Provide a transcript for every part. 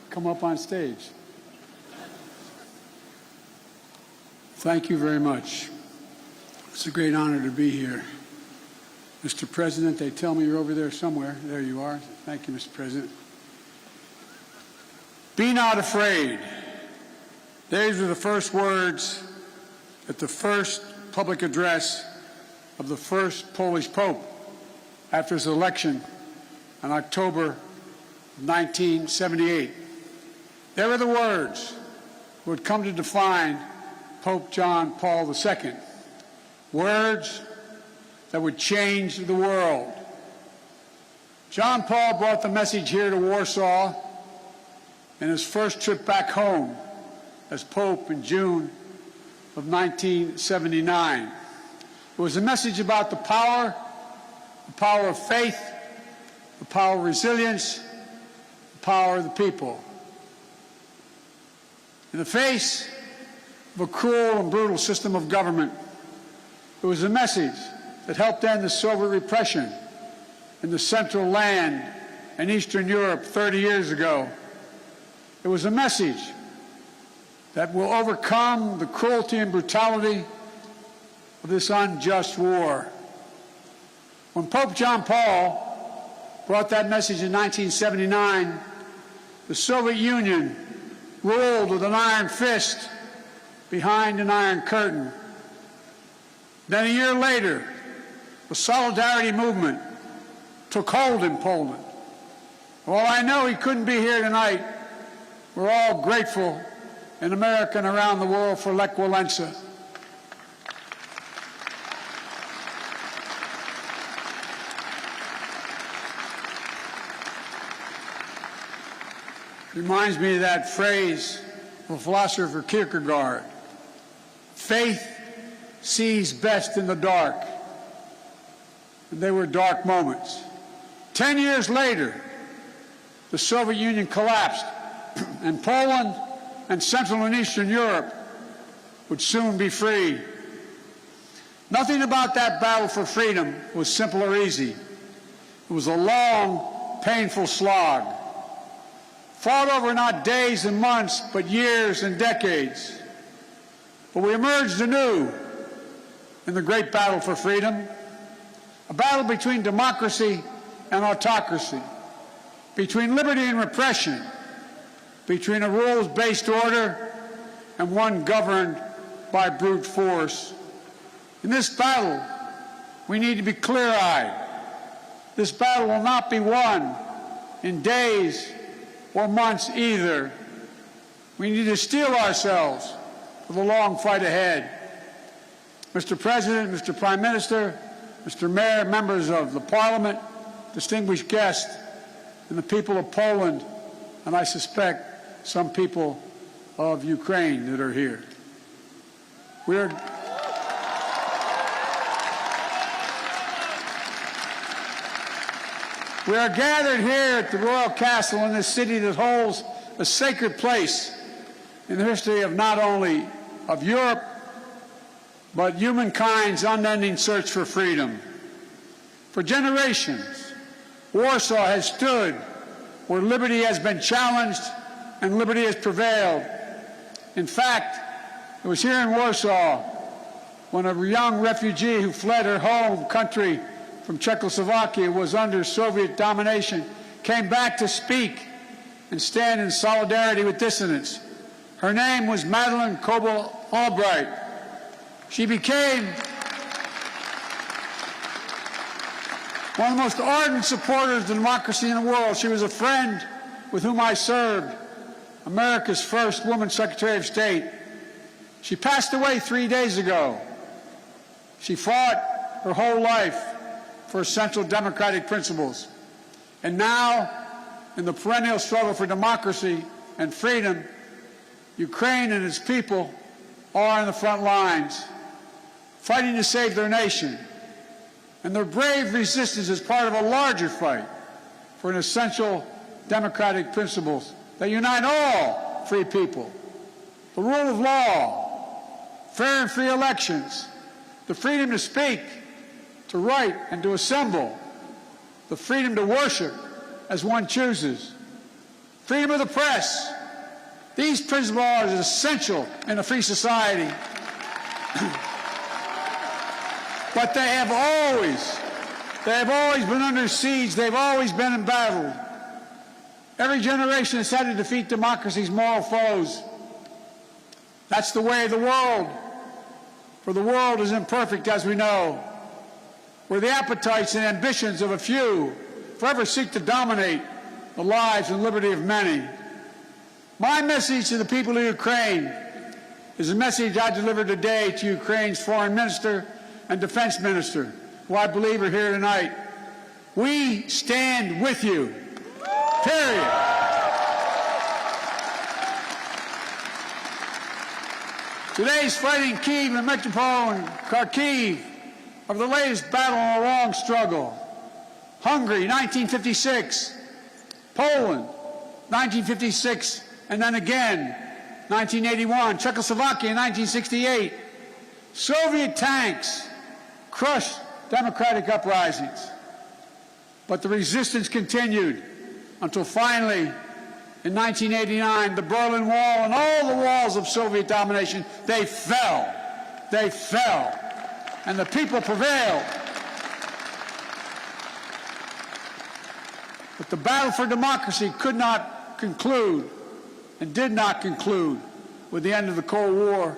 come up on stage. Thank you very much. It's a great honor to be here. Mr. President, they tell me you're over there somewhere. There you are. Thank you, Mr. President. Be not afraid. These were the first words at the first public address of the first Polish Pope after his election in October 1978. They were the words that would come to define Pope John Paul II. Words that would change the world. John Paul brought the message here to Warsaw in his first trip back home as Pope in June of 1979. It was a message about the power of faith, the power of resilience, the power of the people. In the face of a cruel and brutal system of government, it was a message that helped end the Soviet repression in the Central Land in Eastern Europe 30 years ago. It was a message that will overcome the cruelty and brutality of this unjust war. When Pope John Paul brought that message in 1979, the Soviet Union ruled with an iron fist behind an iron curtain. Then a year later, the Solidarity movement took hold in Poland. While I know he couldn't be here tonight, we're all grateful in America and around the world for Lech Walesa. Reminds me of that phrase of the philosopher Kierkegaard: faith sees best in the dark. And they were dark moments. 10 years later, the Soviet Union collapsed, and Poland and Central and Eastern Europe would soon be free. Nothing about that battle for freedom was simple or easy. It was a long, painful slog, fought over not days and months, but years and decades. But we emerged anew in the great battle for freedom, a battle between democracy and autocracy, between liberty and repression, between a rules-based order and one governed by brute force. In this battle, we need to be clear-eyed. This battle will not be won in days or months either. We need to steel ourselves for the long fight ahead. Mr. President, Mr. Prime Minister, Mr. Mayor, members of the Parliament, distinguished guests, and the people of Poland, and I suspect some people of Ukraine that are here. We are gathered here at the Royal Castle in this city that holds a sacred place in the history of not only of Europe, but humankind's unending search for freedom. For generations, Warsaw has stood where liberty has been challenged and liberty has prevailed. In fact, it was here in Warsaw when a young refugee who fled her home country from Czechoslovakia, was under Soviet domination, came back to speak and stand in solidarity with dissidents. Her name was Madeleine Albright. She became one of the most ardent supporters of democracy in the world. She was a friend with whom I served, America's first woman Secretary of State. She passed away 3 days ago. She fought her whole life for essential democratic principles. And now, in the perennial struggle for democracy and freedom, Ukraine and its people are in the front lines, fighting to save their nation. And their brave resistance is part of a larger fight for an essential democratic principles that unite all free people. The rule of law, fair and free elections, the freedom to speak, to write and to assemble, the freedom to worship as one chooses, freedom of the press. These principles are essential in a free society. But they have always been under siege. They've always been embattled. Every generation has had to defeat democracy's moral foes. That's the way of the world. For the world is imperfect, as we know, where the appetites and ambitions of a few forever seek to dominate the lives and liberty of many. My message to the people of Ukraine is a message I delivered today to Ukraine's foreign minister and defense minister, who I believe are here tonight. We stand with you, period. Today's fighting Kyiv and Melitopol and Kharkiv are the latest battle in a long struggle. Hungary, 1956. Poland, 1956, and then again, 1981. Czechoslovakia, 1968. Soviet tanks crushed democratic uprisings. But the resistance continued until finally, in 1989, the Berlin Wall and all the walls of Soviet domination, they fell. They fell. And the people prevailed. But the battle for democracy could not conclude and did not conclude with the end of the Cold War.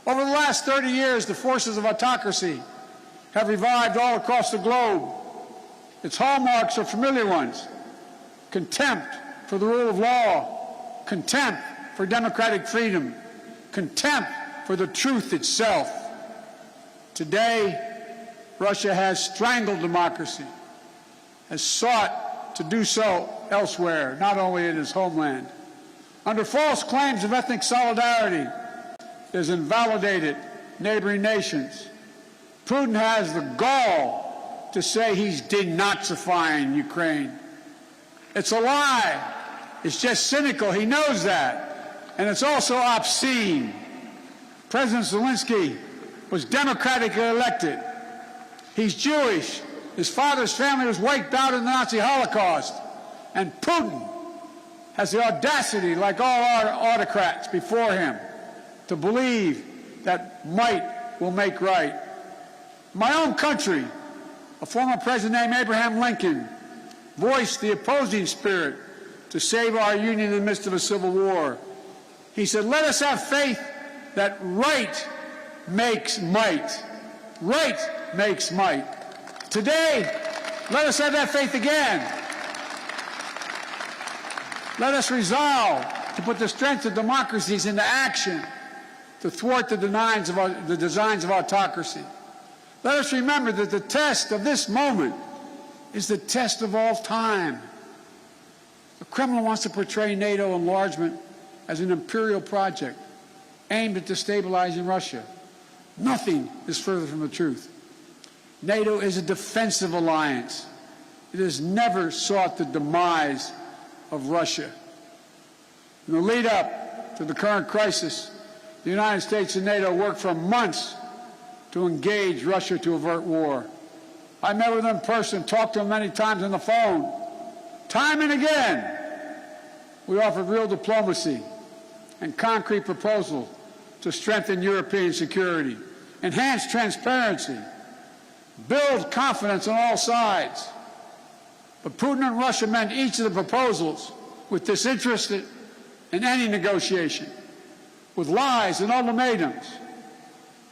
Over the last 30 years, the forces of autocracy have revived all across the globe. Its hallmarks are familiar ones: contempt for the rule of law, contempt for democratic freedom, contempt for the truth itself. Today, Russia has strangled democracy, has sought to do so elsewhere, not only in its homeland. Under false claims of ethnic solidarity, it has invalidated neighboring nations. Putin has the gall to say he's denazifying Ukraine. It's a lie. It's just cynical. He knows that. And it's also obscene. President Zelensky was democratically elected. He's Jewish. His father's family was wiped out in the Nazi Holocaust. And Putin has the audacity, like all autocrats before him, to believe that might will make right. In my own country, a former president named Abraham Lincoln voiced the opposing spirit to save our union in the midst of a civil war. He said, "Let us have faith that right makes might." Right makes might. Today, let us have that faith again. Let us resolve to put the strength of democracies into action to thwart the designs of autocracy. Let us remember that the test of this moment is the test of all time. The Kremlin wants to portray NATO enlargement as an imperial project aimed at destabilizing Russia. Nothing is further from the truth. NATO is a defensive alliance. It has never sought the demise of Russia. In the lead up to the current crisis, the United States and NATO worked for months to engage Russia to avert war. I met with them in person, talked to them many times on the phone. Time and again, we offered real diplomacy and concrete proposals to strengthen European security, enhance transparency, build confidence on all sides. But Putin and Russia met each of the proposals with disinterested in any negotiation, with lies and ultimatums.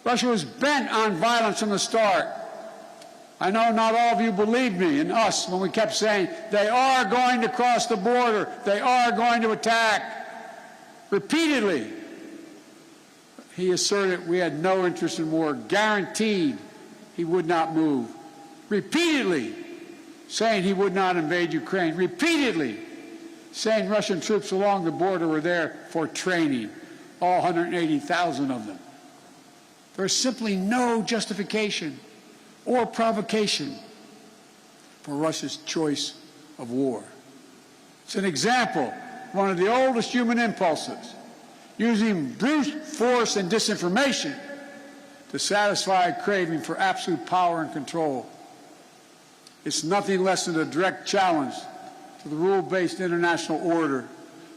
Russia was bent on violence from the start. I know not all of you believed me and us when we kept saying, they are going to cross the border, they are going to attack. Repeatedly, he asserted we had no interest in war, guaranteed he would not move. Repeatedly saying he would not invade Ukraine. Repeatedly saying Russian troops along the border were there for training, all 180,000 of them. There is simply no justification or provocation for Russia's choice of war. It's an example of one of the oldest human impulses, using brute force and disinformation to satisfy a craving for absolute power and control. It's nothing less than a direct challenge to the rule-based international order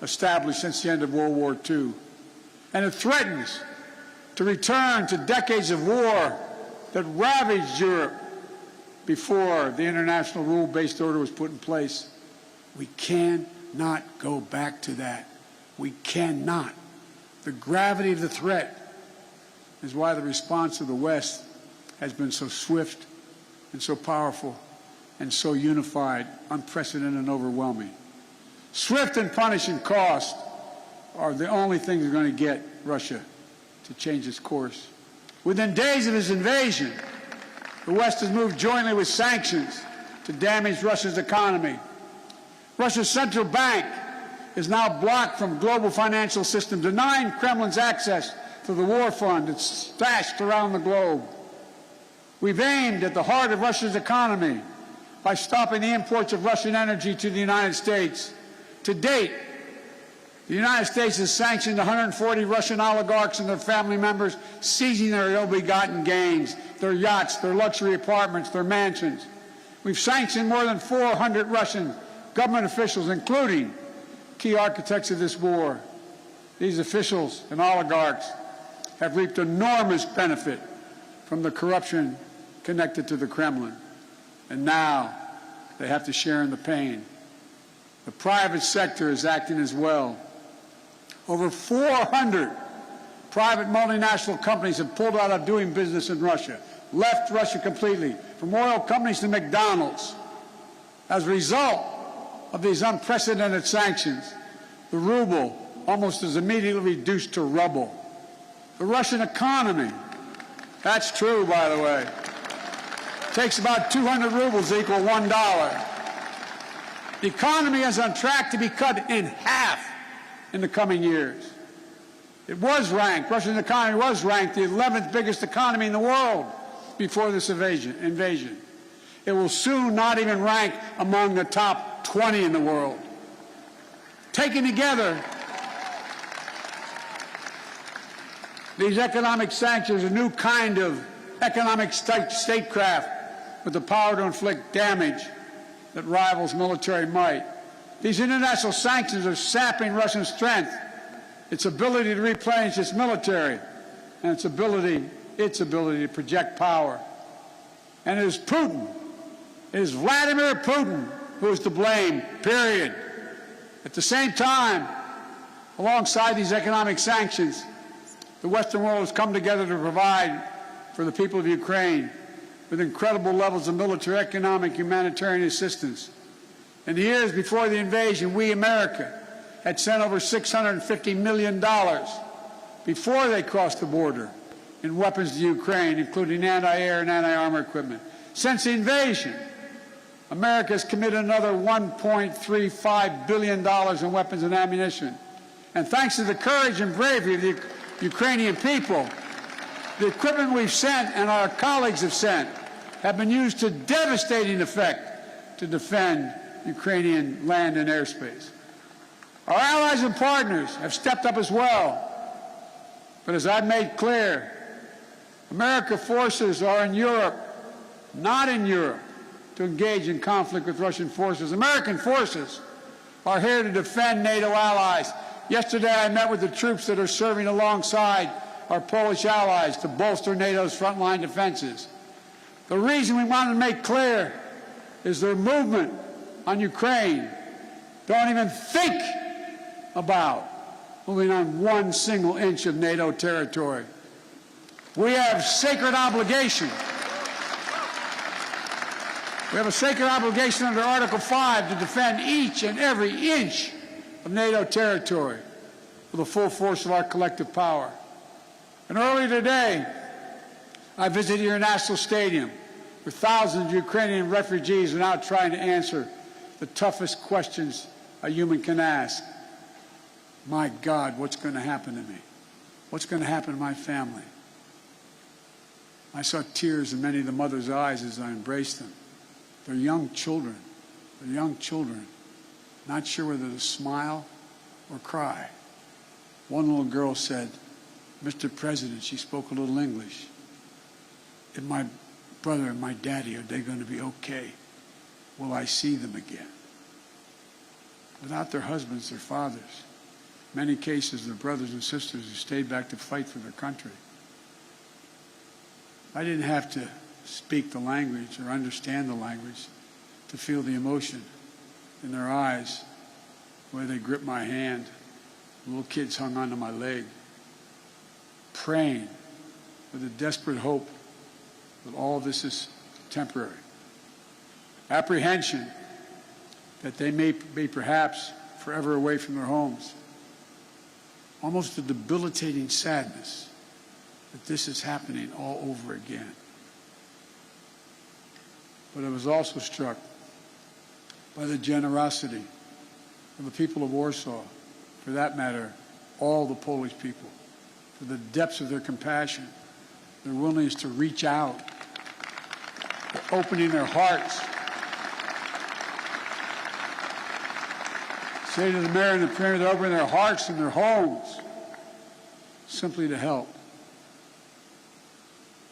established since the end of World War II. And it threatens to return to decades of war that ravaged Europe before the international rule-based order was put in place. We cannot go back to that. We cannot. The gravity of the threat is why the response of the West has been so swift and so powerful and so unified, unprecedented and overwhelming. Swift and punishing cost are the only things that are going to get Russia to change its course. Within days of his invasion, the West has moved jointly with sanctions to damage Russia's economy. Russia's central bank is now blocked from global financial system, denying Kremlin's access to the war fund that's stashed around the globe. We've aimed at the heart of Russia's economy by stopping the imports of Russian energy to the United States. To date, the United States has sanctioned 140 Russian oligarchs and their family members, seizing their ill-begotten gains, their yachts, their luxury apartments, their mansions. We've sanctioned more than 400 Russian government officials, including key architects of this war. These officials and oligarchs have reaped enormous benefit from the corruption connected to the Kremlin. And now they have to share in the pain. The private sector is acting as well. Over 400 private multinational companies have pulled out of doing business in Russia, left Russia completely, from oil companies to McDonald's. As a result of these unprecedented sanctions, the ruble almost is immediately reduced to rubble. The Russian economy, that's true, by the way, takes about 200 rubles to equal $1. The economy is on track to be cut in half in the coming years. It was ranked, Russia's economy was ranked the 11th biggest economy in the world before this invasion. It will soon not even rank among the top 20 in the world. Taken together, these economic sanctions are a new kind of economic statecraft with the power to inflict damage that rivals military might. These international sanctions are sapping Russian strength, its ability to replenish its military, and its ability to project power. And it is Putin, it is Vladimir Putin who is to blame, period. At the same time, alongside these economic sanctions, the Western world has come together to provide for the people of Ukraine with incredible levels of military, economic, humanitarian assistance. In the years before the invasion, we, America, had sent over $650 million before they crossed the border in weapons to Ukraine, including anti-air and anti-armor equipment. Since the invasion, America has committed another $1.35 billion in weapons and ammunition. And thanks to the courage and bravery of the Ukrainian people, the equipment we've sent and our colleagues have sent have been used to devastating effect to defend Ukrainian land and airspace. Our allies and partners have stepped up as well. But as I've made clear, American forces are in Europe, not in Europe, to engage in conflict with Russian forces. American forces are here to defend NATO allies. Yesterday I met with the troops that are serving alongside our Polish allies to bolster NATO's frontline defenses. The reason we want to make clear is their movement on Ukraine don't even think about moving on one single inch of NATO territory. We have sacred obligation. We have a sacred obligation under Article 5 to defend each and every inch of NATO territory with the full force of our collective power. And earlier today, I visited your national stadium where thousands of Ukrainian refugees are now trying to answer the toughest questions a human can ask. My God, what's going to happen to me? What's going to happen to my family? I saw tears in many of the mothers' eyes as I embraced them. They're young children. They're young children, not sure whether to smile or cry. One little girl said, "Mr. President," she spoke a little English, "if my brother and my daddy, are they going to be okay? Will I see them again?" Without their husbands, their fathers, many cases, the brothers and sisters who stayed back to fight for their country. I didn't have to speak the language or understand the language to feel the emotion in their eyes, where they gripped my hand. Little kids hung onto my leg, praying with a desperate hope that all this is temporary. Apprehension that they may be perhaps forever away from their homes. Almost a debilitating sadness that this is happening all over again. But I was also struck by the generosity of the people of Warsaw, for that matter, all the Polish people, for the depths of their compassion, their willingness to reach out, for opening their hearts. Say to the mayor and the premier, they're opening their hearts and their homes simply to help.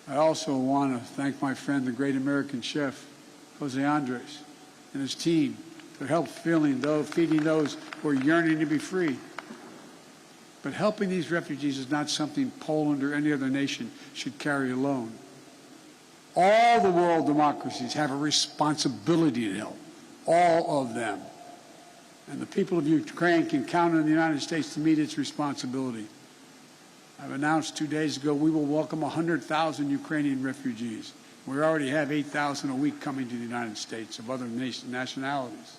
I also want to thank my friend, the great American chef, 𝐔𝐤𝐫𝐽, and his team for help feeding those who are yearning to be free. But helping these refugees is not something Poland or any other nation should carry alone. All the world democracies have a responsibility to help, all of them. And the people of Ukraine can count on the United States to meet its responsibility. I've announced 2 days ago we will welcome 100,000 Ukrainian refugees. We already have 8,000 a week coming to the United States of other nationalities.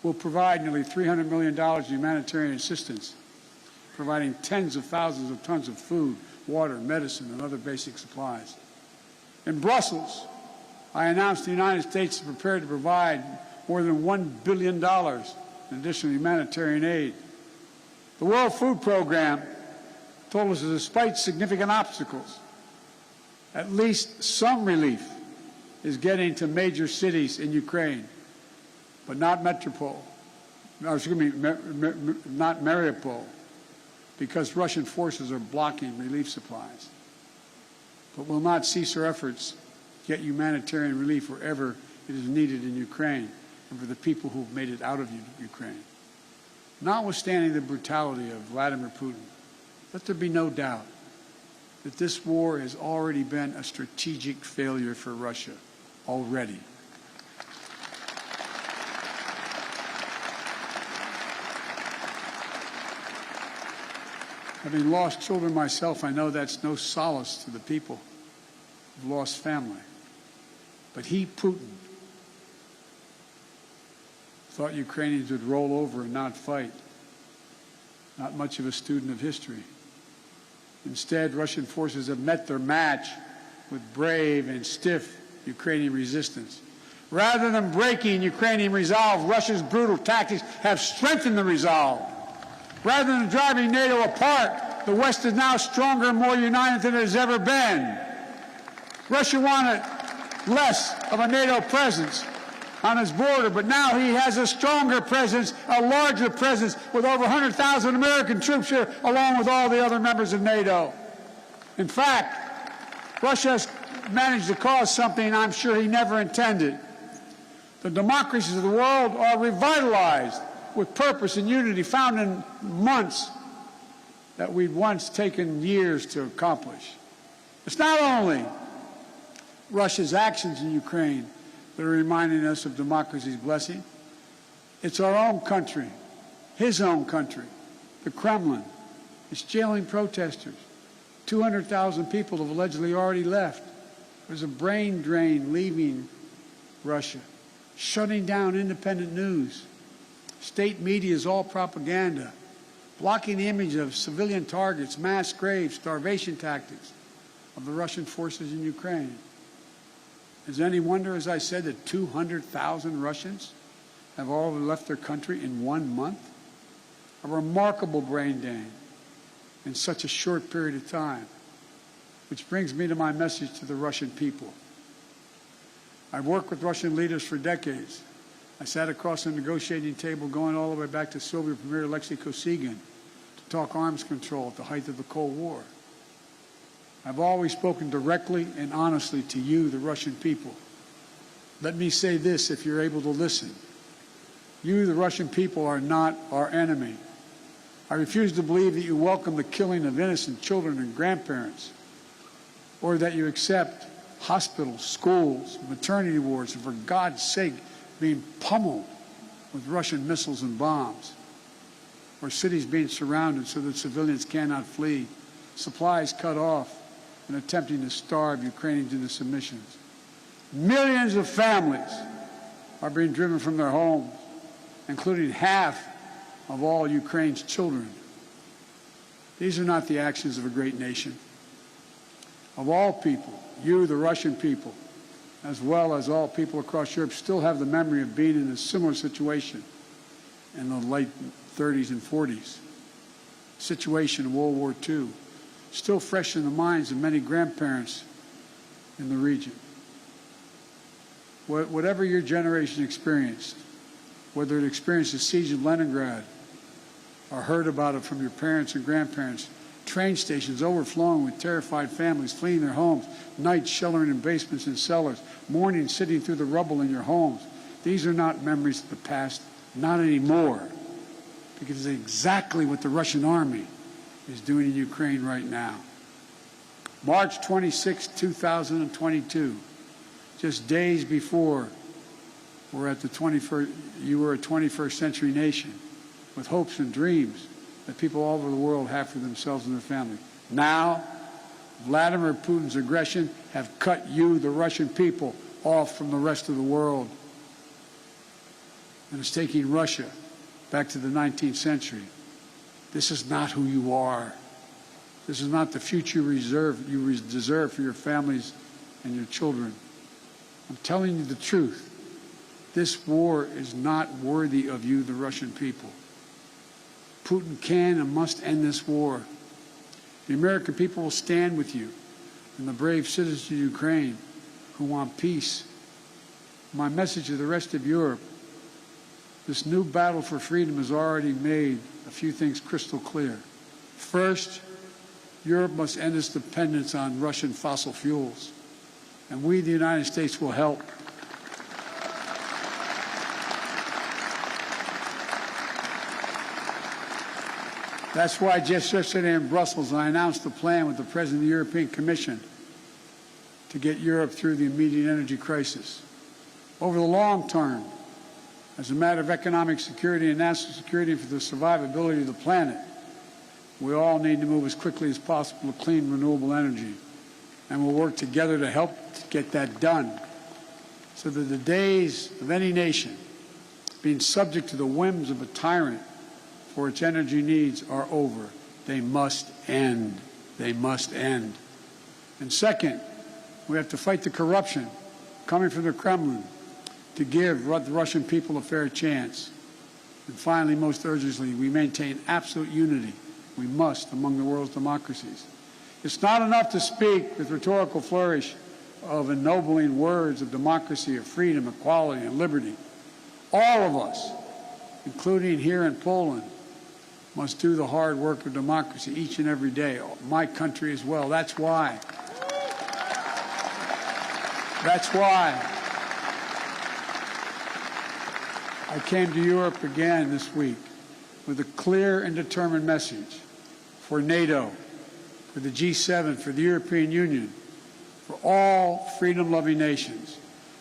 We'll provide nearly $300 million in humanitarian assistance, providing tens of thousands of tons of food, water, medicine, and other basic supplies. In Brussels, I announced the United States is prepared to provide more than $1 billion in additional humanitarian aid. The World Food Program told us that despite significant obstacles, at least some relief is getting to major cities in Ukraine, but not not Mariupol, because Russian forces are blocking relief supplies. But we'll not cease our efforts to get humanitarian relief wherever it is needed in Ukraine and for the people who have made it out of Ukraine. Notwithstanding the brutality of Vladimir Putin, let there be no doubt that this war has already been a strategic failure for Russia, already. Having lost children myself, I know that's no solace to the people who've lost family. But he, Putin, thought Ukrainians would roll over and not fight. Not much of a student of history. Instead, Russian forces have met their match with brave and stiff Ukrainian resistance. Rather than breaking Ukrainian resolve, Russia's brutal tactics have strengthened the resolve. Rather than driving NATO apart, the West is now stronger and more united than it has ever been. Russia wanted less of a NATO presence on his border, but now he has a stronger presence, a larger presence, with over 100,000 American troops here, along with all the other members of NATO. In fact, Russia has managed to cause something I'm sure he never intended. The democracies of the world are revitalized with purpose and unity found in months that we'd once taken years to accomplish. It's not only Russia's actions in Ukraine that are reminding us of democracy's blessing. It's our own country, his own country, the Kremlin. It's jailing protesters. 200,000 people have allegedly already left. There's a brain drain leaving Russia, shutting down independent news. State media is all propaganda, blocking the image of civilian targets, mass graves, starvation tactics of the Russian forces in Ukraine. Is it any wonder, as I said, that 200,000 Russians have already left their country in 1 month? A remarkable brain drain in such a short period of time. Which brings me to my message to the Russian people. I've worked with Russian leaders for decades. I sat across the negotiating table going all the way back to Soviet Premier Alexei Kosygin to talk arms control at the height of the Cold War. I've always spoken directly and honestly to you, the Russian people. Let me say this, if you're able to listen. You, the Russian people, are not our enemy. I refuse to believe that you welcome the killing of innocent children and grandparents, or that you accept hospitals, schools, maternity wards, and for God's sake, being pummeled with Russian missiles and bombs, or cities being surrounded so that civilians cannot flee, supplies cut off, and attempting to starve Ukrainians into submission. Millions of families are being driven from their homes, including half of all Ukraine's children. These are not the actions of a great nation. Of all people, you, the Russian people, as well as all people across Europe, still have the memory of being in a similar situation in the late 30s and 40s. Situation in World War II, still fresh in the minds of many grandparents in the region. Whatever your generation experienced, whether it experienced the siege of Leningrad or heard about it from your parents and grandparents, train stations overflowing with terrified families fleeing their homes, nights sheltering in basements and cellars, mornings sitting through the rubble in your homes. These are not memories of the past, not anymore, because it's exactly what the Russian army is doing in Ukraine right now. March 26, 2022, just days before you were a 21st century nation with hopes and dreams that people all over the world have for themselves and their family. Now, Vladimir Putin's aggression have cut you, the Russian people, off from the rest of the world. And it's taking Russia back to the 19th century. This is not who you are. This is not the future you deserve for your families and your children. I'm telling you the truth. This war is not worthy of you, the Russian people. Putin can and must end this war. The American people will stand with you and the brave citizens of Ukraine who want peace. My message to the rest of Europe: this new battle for freedom has already made a few things crystal clear. First, Europe must end its dependence on Russian fossil fuels, and we, the United States, will help. That's why just yesterday in Brussels I announced a plan with the President of the European Commission to get Europe through the immediate energy crisis. Over the long term, as a matter of economic security and national security for the survivability of the planet, we all need to move as quickly as possible to clean, renewable energy. And we'll work together to help get that done so that the days of any nation being subject to the whims of a tyrant for its energy needs are over. They must end. They must end. And second, we have to fight the corruption coming from the Kremlin to give the Russian people a fair chance. And finally, most urgently, we maintain absolute unity. We must among the world's democracies. It's not enough to speak with rhetorical flourish of ennobling words of democracy, of freedom, equality, and liberty. All of us, including here in Poland, must do the hard work of democracy each and every day. My country as well. That's why I came to Europe again this week with a clear and determined message for NATO, for the G7, for the European Union, for all freedom-loving nations.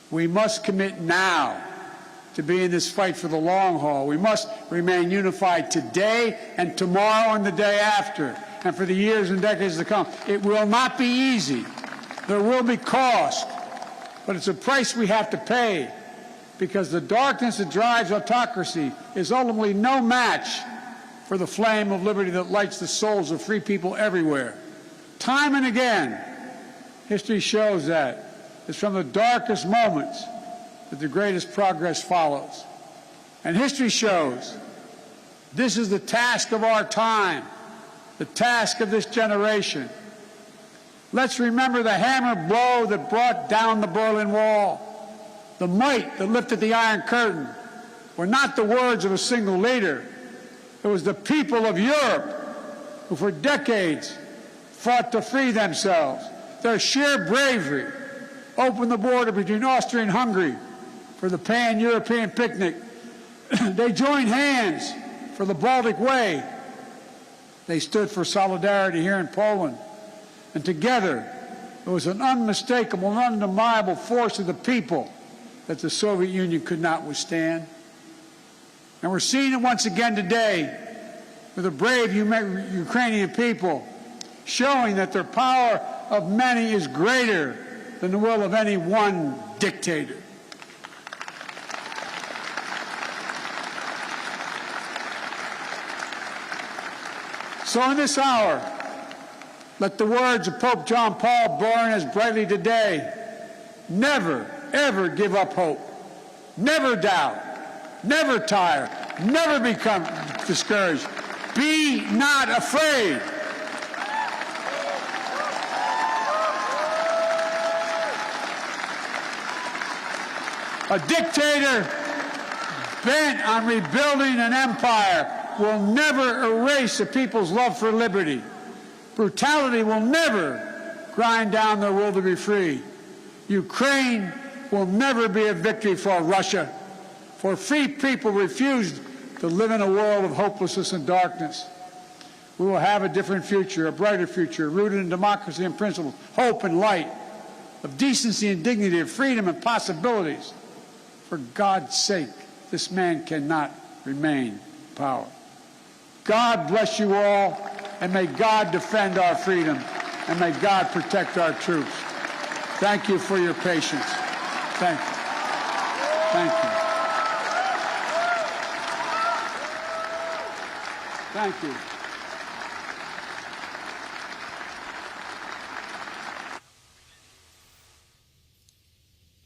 We must commit now to be in this fight for the long haul. We must remain unified today and tomorrow and the day after, and for the years and decades to come. It will not be easy. There will be cost, but it's a price we have to pay, because the darkness that drives autocracy is ultimately no match for the flame of liberty that lights the souls of free people everywhere. Time and again, history shows that it's from the darkest moments that the greatest progress follows. And history shows this is the task of our time, the task of this generation. Let's remember the hammer blow that brought down the Berlin Wall. The might that lifted the Iron Curtain were not the words of a single leader. It was the people of Europe who for decades fought to free themselves. Their sheer bravery opened the border between Austria and Hungary for the pan-European picnic. They joined hands for the Baltic Way They stood for solidarity here in Poland. And together, it was an unmistakable and undeniable force of the people that the Soviet Union could not withstand. And we're seeing it once again today with the brave Ukrainian people showing that their power of many is greater than the will of any one dictator. So in this hour, let the words of Pope John Paul burn as brightly today. Never, ever give up hope. Never doubt. Never tire. Never become discouraged. Be not afraid. A dictator bent on rebuilding an empire will never erase a people's love for liberty. Brutality will never grind down their will to be free. Ukraine will never be a victory for Russia, for free people refuse to live in a world of hopelessness and darkness. We will have a different future, a brighter future, rooted in democracy and principles, hope and light, of decency and dignity, of freedom and possibilities. For God's sake, this man cannot remain in power. God bless you all, and may God defend our freedom, and may God protect our troops. Thank you for your patience. Thank you. Thank you. Thank you.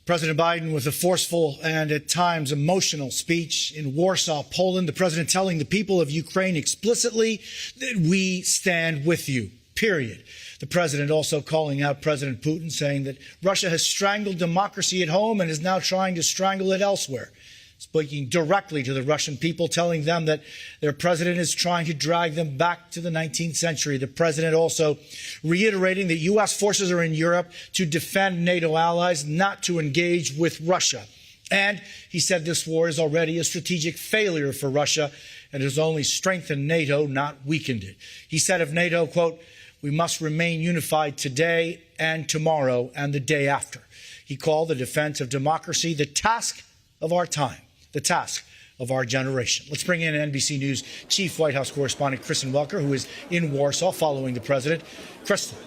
President Biden with a forceful and at times emotional speech in Warsaw, Poland. The president telling the people of Ukraine explicitly that we stand with you, period. The president also calling out President Putin, saying that Russia has strangled democracy at home and is now trying to strangle it elsewhere. Speaking directly to the Russian people, telling them that their president is trying to drag them back to the 19th century. The president also reiterating that U.S. forces are in Europe to defend NATO allies, not to engage with Russia. And he said this war is already a strategic failure for Russia and has only strengthened NATO, not weakened it. He said of NATO, quote, "We must remain unified today and tomorrow and the day after." He called the defense of democracy the task of our time, the task of our generation. Let's bring in NBC News Chief White House correspondent Kristen Welker, who is in Warsaw following the president. Kristen.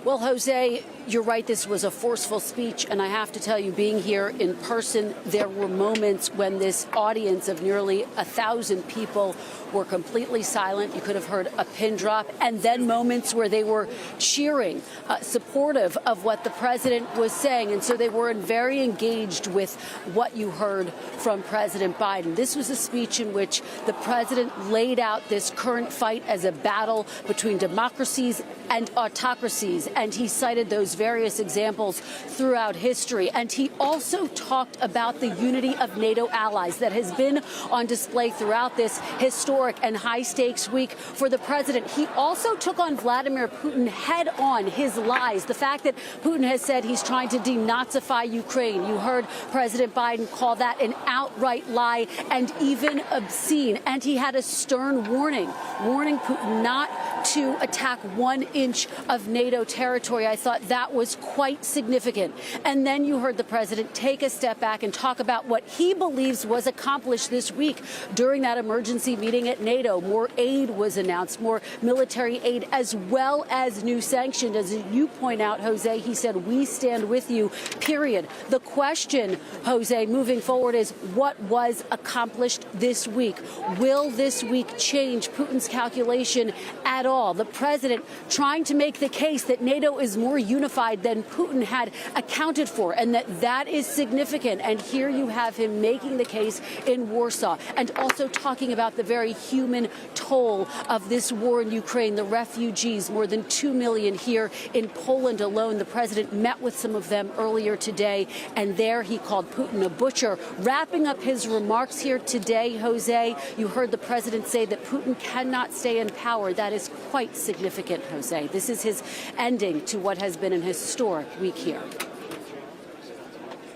Well, Jose, you're right. This was a forceful speech. And I have to tell you, being here in person, there were moments when this audience of nearly 1,000 people were completely silent. You could have heard a pin drop. And then moments where they were cheering, supportive of what the president was saying. And so they were very engaged with what you heard from President Biden. This was a speech in which the president laid out this current fight as a battle between democracies and autocracies. And he cited those various examples throughout history. And he also talked about the unity of NATO allies that has been on display throughout this historic and high-stakes week for the president. He also took on Vladimir Putin head-on, his lies, the fact that Putin has said he's trying to denazify Ukraine. You heard President Biden call that an outright lie and even obscene. And he had a stern warning Putin not to attack 1 inch of NATO territory. I thought that was quite significant. And then you heard the president take a step back and talk about what he believes was accomplished this week during that emergency meeting at NATO. More aid was announced, more military aid, as well as new sanctions. As you point out, Jose, he said, we stand with you, period. The question, Jose, moving forward is what was accomplished this week? Will this week change Putin's calculation at all? The president trying to make the case that NATO is more unified than Putin had accounted for, and that is significant. And here you have him making the case in Warsaw and also talking about the very human toll of this war in Ukraine, the refugees, more than 2 million here in Poland alone. The president met with some of them earlier today, and there he called Putin a butcher. Wrapping up his remarks here today, Jose, you heard the president say that Putin cannot stay in power. That is quite significant, Jose. This is his ending to what has been an historic week here.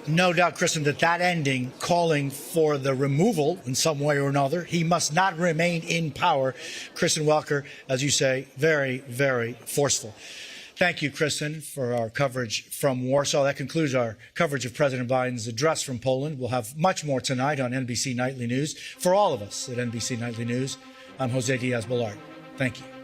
No doubt, Kristen, that ending, calling for the removal in some way or another, he must not remain in power. Kristen Welker, as you say, very, very forceful. Thank you, Kristen, for our coverage from Warsaw. That concludes our coverage of President Biden's address from Poland. We'll have much more tonight on NBC Nightly News. For all of us at NBC Nightly News, I'm Jose Diaz-Balart. Thank you.